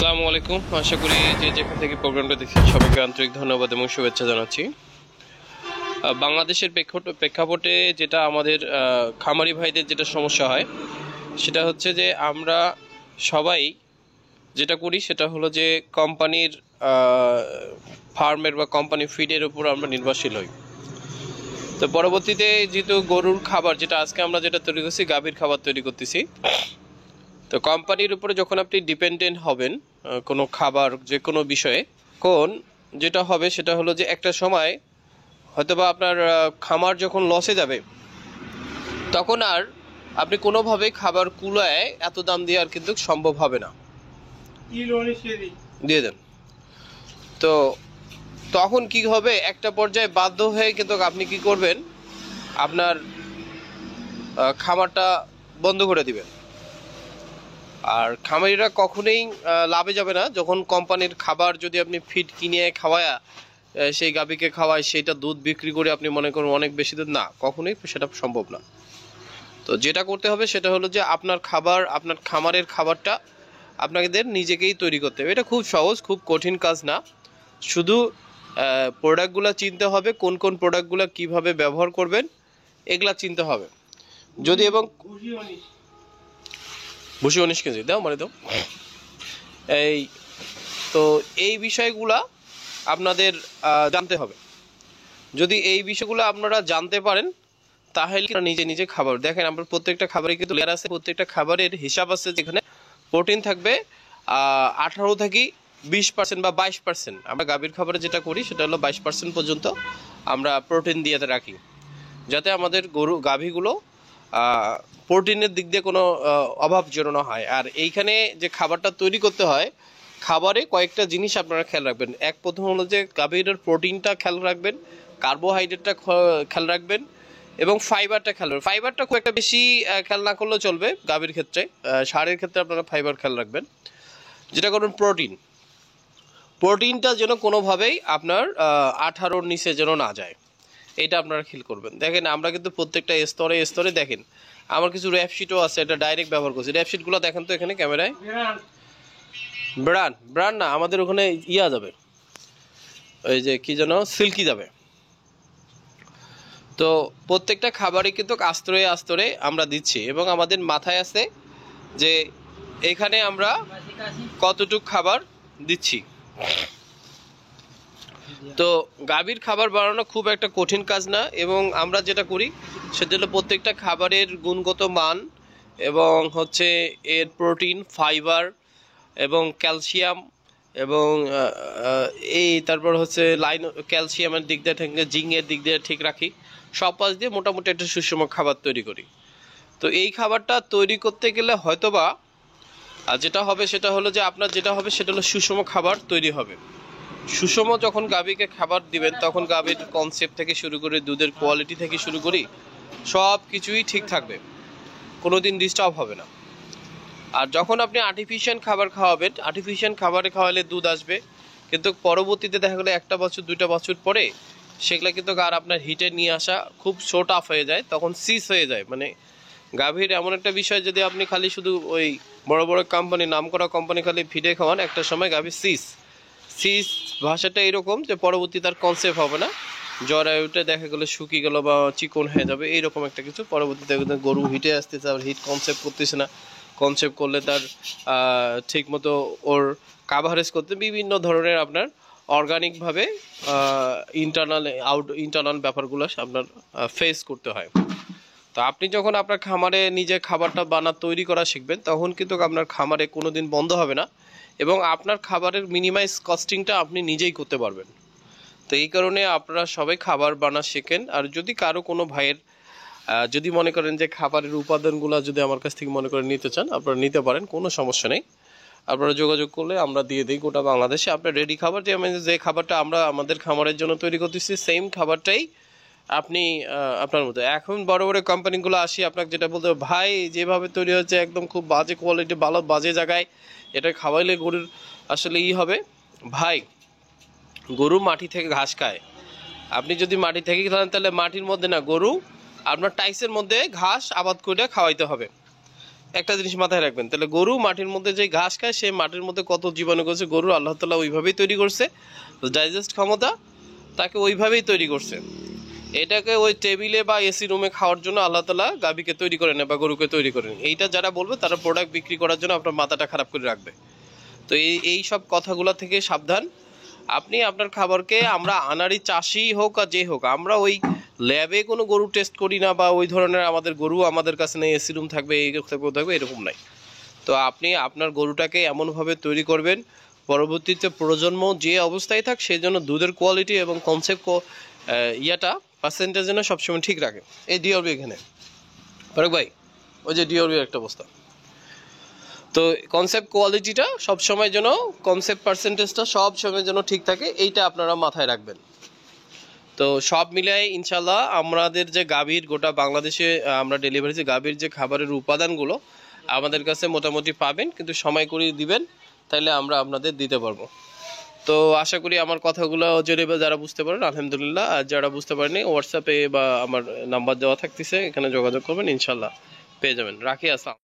আসসালামু আলাইকুম। আশা করি যে যেখান থেকে প্রোগ্রামটা দেখছেন সবাইকে আন্তরিক ধন্যবাদ এবং শুভেচ্ছা জানাচ্ছি। বাংলাদেশের প্রেক্ষাপটে যেটা আমাদের খামারি ভাইদের যেটা সমস্যা হয় সেটা হচ্ছে যে আমরা সবাই যেটা করি সেটা হলো যে কোম্পানির ফার্মের বা কোম্পানি ফিডের উপর আমরা নির্ভরশীল হই। তো পরবর্তীতে যেহেতু গরুর খাবার যেটা আজকে আমরা যেটা তৈরি করছি গাভীর খাবার তৈরি করতেছি, তো কোম্পানির উপরে যখন আপনি ডিপেন্ডেন্ট হবেন কোনো খাবার যে কোনো বিষয়ে, যেটা হবে সেটা হলো যে একটা সময় হয়তোবা আপনার খামার যখন লসে যাবে তখন আর আপনি কোনোভাবেই খাবার কুলায় এত দাম দিয়ে আর কিন্তু সম্ভব হবে না, দিয়ে দেন। তো তখন কি হবে, একটা পর্যায়ে বাধ্য হয়ে কিন্তু আপনি কি করবেন, আপনার খামারটা বন্ধ করে দিবেন। আর খামারিরা কখনোই লাভে যাবে না যখন কোম্পানির খাবার যদি আপনি ফিড কিনে খাওয়ায়া সেই গাভীকে খাওয়ায় সেইটা দুধ বিক্রি করে আপনি মনে করুন অনেক বেশি দুধ, না, কখনোই সেটা সম্ভব না। তো যেটা করতে হবে সেটা হলো যে আপনার খাবার, আপনার খামারের খাবারটা আপনাদের নিজেকেই তৈরি করতে হবে। এটা খুব সহজ, খুব কঠিন কাজ না। শুধু প্রোডাক্টগুলো চিনতে হবে, কোন কোন প্রোডাক্টগুলো কিভাবে ব্যবহার করবেন এগুলা চিনতে হবে। যদি এবং ভুসি 19 কেজি দাও মানে দাও, এই তো এই বিষয়গুলা আপনাদের জানতে হবে। যদি এই বিষয়গুলো আপনারা জানতে পারেন তাহলে নিজে নিজে খাবার দেখেন, আমরা প্রত্যেকটা খাবারে কিন্তু লেয়ার আছে, প্রত্যেকটা খাবারের হিসাব আছে, যেখানে প্রোটিন থাকবে 18 থেকে 20% বা 22%। আমরা গাভীর খাবারে যেটা করি সেটা হলো 22% পর্যন্ত আমরা প্রোটিন দিয়ে রাখি, যাতে আমাদের গাভীগুলো প্রোটিনের দিক দিয়ে কোনো অভাব যেন না হয়। আর এইখানে যে খাবারটা তৈরি করতে হয়, খাবারে কয়েকটা জিনিস আপনারা খেয়াল রাখবেন। প্রথম হলো যে গাভীর প্রোটিনটা খেয়াল রাখবেন, কার্বোহাইড্রেটটা খেয়াল রাখবেন এবং ফাইবারটা খেয়াল রাখবেন। ফাইবারটা খুব একটা বেশি খেয়াল না করলেও চলবে গাভীর ক্ষেত্রে, ষাঁড়ের ক্ষেত্রে আপনারা ফাইবার খেয়াল রাখবেন। যেটা করুন প্রোটিনটা যেন কোনোভাবেই আপনার 18-র নিচে যেন না যায়, এটা আপনারা খেয়াল করবেন। দেখেন আমরা কিন্তু প্রত্যেকটা স্তরে স্তরে দেখেন, আমার কিছু র্যাপশিটও আছে, এটা ডাইরেক্ট ব্যবহার করছি। র্যাপশিটগুলো দেখেন তো এখানে ক্যামেরায়, ব্রান্ড না, আমাদের ওখানে ইয়া যাবে, ওই যে কি যেন সিল্কি যাবে। তো প্রত্যেকটা খাবারই কিন্তু আস্তরে আস্তরে আমরা দিচ্ছি এবং আমাদের মাথায় আছে যে এখানে আমরা কতটুক খাবার দিচ্ছি। তো গাভীর খাবার বানানো খুব একটা কঠিন কাজ না, এবং আমরা যেটা করি সেটা হলো প্রত্যেকটা খাবারের গুণগত মান এবং হচ্ছে এর প্রোটিন, ফাইবার এবং ক্যালসিয়াম এবং তারপর হচ্ছে ক্যালসিয়ামের দিক দিয়ে ঠিক, জিঙ্কের দিক দিয়ে ঠিক রাখি, সব পাশ দিয়ে মোটামুটি একটা সুষম খাবার তৈরি করি। তো এই খাবারটা তৈরি করতে গেলে হয়তোবা যেটা হবে সেটা হলো যে আপনার যেটা হবে সেটা হলো সুষম খাবার তৈরি হবে। সুষম যখন গাভীকে খাবার দিবেন তখন গাভীর কনসেপ্ট থেকে শুরু করে দুধের কোয়ালিটি থেকে শুরু করি সব কিছুই ঠিক থাকবে, কোনোদিন ডিস্টার্ব হবে না। আর যখন আপনি আর্টিফিশিয়াল খাবার খাওয়াবেন, আর্টিফিশিয়াল খাবারে খাওয়ালে দুধ আসবে, কিন্তু পরবর্তীতে দেখা গেলো 1 বছর 2 বছর পরে সেগুলো কিন্তু আর আপনার হিটে নিয়ে আসা খুব শো টাফ হয়ে যায়, তখন সিস হয়ে যায়। মানে গাভীর এমন একটা বিষয়, যদি আপনি খালি শুধু ওই বড় বড় কোম্পানি, নাম করা কোম্পানি খালি ফিডে খাওয়ান, একটা সময় গাভীর সিস ভাষাটা এরকম যে পরবর্তী তার কনসেপ্ট হবে না, জ্বর উঠে দেখা গেলো শুকিয়ে গেল বা চিকন হয়ে যাবে, এইরকম একটা কিছু। পরবর্তীতে গরু হিটে আসতেছে, আর হিট কনসেপ্ট করতেছে না, কনসেপ্ট করলে তার ঠিক মতো ওর কাভারেজ করতে বিভিন্ন ধরনের আপনার অর্গানিকভাবে ইন্টারনাল ব্যাপারগুলো আপনার ফেস করতে হয়। তো আপনি যখন আপনার খামারে নিজে খাবারটা তৈরি করা শিখবেন তখন কিন্তু আপনার খামারে কোনো দিন বন্ধ হবে না, এবং আপনার খাবারের মিনিমাইজ কস্টিংটা আপনি নিজেই করতে পারবেন। তো এই কারণে আপনারা সবাই খাবার বানা শেখেন। আর যদি কারো কোনো ভাইয়ের যদি মনে করেন যে খাবারের উপাদানগুলো যদি আমার কাছ থেকে মনে করেন নিতে চান, আপনারা নিতে পারেন, কোনো সমস্যা নেই। আপনারা যোগাযোগ করলে আমরা দিয়ে দিই গোটা বাংলাদেশে আপনার রেডি খাবার। যে খাবারটা আমরা আমাদের খামারের জন্য তৈরি করতেছি সেম খাবারটাই আপনি আপনার মতো। এখন বড় বড় কোম্পানিগুলো আসি আপনাকে যেটা বলতে হবে, ভাই যেভাবে তৈরি হচ্ছে একদম খুব বাজে কোয়ালিটি, ভালো বাজে জায়গায়, এটা খাওয়াইলে গরুর আসলে হবে। ভাই গরু মাটি থেকে ঘাস খায়, আপনি যদি মাটি থেকে খান তাহলে মাটির মধ্যে না, গরু আপনার টাইসের মধ্যে ঘাস আবাদ করে খাওয়াইতে হবে। একটা জিনিস মাথায় রাখবেন, তাহলে গরু মাটির মধ্যে যে ঘাস খায় সে মাটির মধ্যে কত জীবাণু করছে, গরু আল্লাহ তাআলা ওইভাবেই তৈরি করছে, ডাইজেস্ট ক্ষমতা তাকে ওইভাবেই তৈরি করছে। এটাকে ওই টেবিলে বা এসি রুমে খাওয়ার জন্য আল্লাহ তাআলা গাভীকে তৈরি করেন বা গরুকে তৈরি করেন। এইটা যারা বলবে তারা প্রোডাক্ট বিক্রি করার জন্য আপনার মাথাটা খারাপ করে রাখবে। তো এই সব কথাগুলো থেকে সাবধান। আপনি আপনার খাবারকে, আমরা আনাড়ি চাষি হোক আর যে হোক, আমরা ওই ল্যাবে কোনো গরু টেস্ট করি না বা ওই ধরনের আমাদের গরু আমাদের কাছে নেই, এসি রুম থাকবে, এই থাকবে এরকম নাই। তো আপনি আপনার গরুটাকে এমনভাবে তৈরি করবেন পরবর্তীতে প্রজন্ম যে অবস্থায় থাক সেই জন্য দুধের কোয়ালিটি এবং কনসেপ্ট পার্সেন্টেজ যেন সবসময় ঠিক রাখে। এই ডিওরবি এখানে ফারুক ভাই, ওই যে ডিওরবির একটা অবস্থা। তো কনসেপ্ট কোয়ালিটিটা সবসময় যেন, কনসেপ্ট পার্সেন্টেজটা সব সময় যেন ঠিক থাকে, এইটা আপনারা মাথায় রাখবেন। তো সব মিলাই ইনশাল্লাহ আমাদের যে গাভীর গোটা বাংলাদেশে আমরা ডেলিভারি যে গাভীর যে খাবারের উপাদানগুলো আমাদের কাছে মোটামুটি পাবেন, কিন্তু সময় করে দিবেন, তাইলে আমরা আপনাদের দিতে পারবো। তো আশা করি আমার কথাগুলো যারা বুঝতে পারেন আলহামদুলিল্লাহ, আর যারা বুঝতে পারেনি হোয়াটসঅ্যাপে বা আমার নাম্বার দেওয়া থাকতেছে, এখানে যোগাযোগ করবেন, ইনশাল্লাহ পেয়ে যাবেন। রাখি, আসসালাম।